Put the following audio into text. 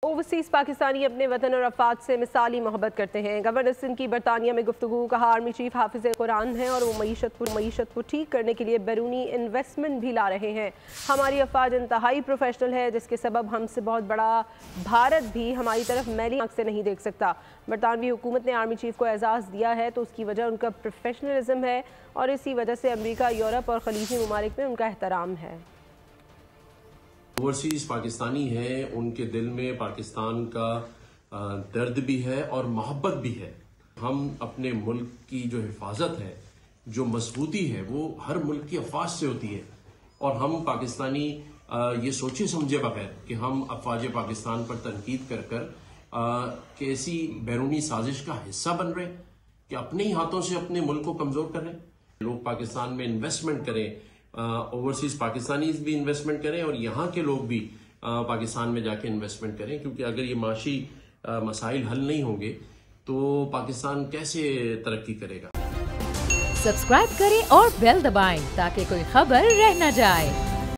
Overseas Pakistani अपने वतन और अफवाज से मिसाली मोहब्बत करते हैं। गवर्नर सिंध की बरतानिया में गुफ्तगू, कहा आर्मी चीफ हाफिज़ कुरान हैं और वो मईशत को ठीक करने के लिए बैरूनी इन्वेस्टमेंट भी ला रहे हैं। हमारी अफवाज इंतहाई प्रोफेशनल है, जिसके सबब हमसे बहुत बड़ा भारत भी हमारी तरफ मैली आँख से नहीं देख सकता। बरतानवी हुकूमत ने आर्मी चीफ को एजाज़ दिया है तो उसकी वजह उनका प्रोफेशनलिज्म है और इसी वजह से अमरीका, यूरोप और खलीजी ममालिक में उनका एहतराम है। ओवरसीज पाकिस्तानी हैं, उनके दिल में पाकिस्तान का दर्द भी है और मोहब्बत भी है। हम अपने मुल्क की जो हिफाजत है, जो मजबूती है, वो हर मुल्क की अफवाज से होती है और हम पाकिस्तानी ये सोचे समझे बगैर कि हम अफवाज पाकिस्तान पर तनकीद कर कर कैसी बैरूनी साजिश का हिस्सा बन रहे हैं कि अपने ही हाथों से अपने मुल्क को कमजोर कर रहे हैं। लोग पाकिस्तान में इन्वेस्टमेंट करें, ओवरसीज पाकिस्तानी भी इन्वेस्टमेंट करें और यहाँ के लोग भी पाकिस्तान में जाके इन्वेस्टमेंट करें, क्योंकि अगर ये माशी मसाइल हल नहीं होंगे तो पाकिस्तान कैसे तरक्की करेगा। सब्सक्राइब करें और बेल दबाएं ताकि कोई खबर रह न जाए।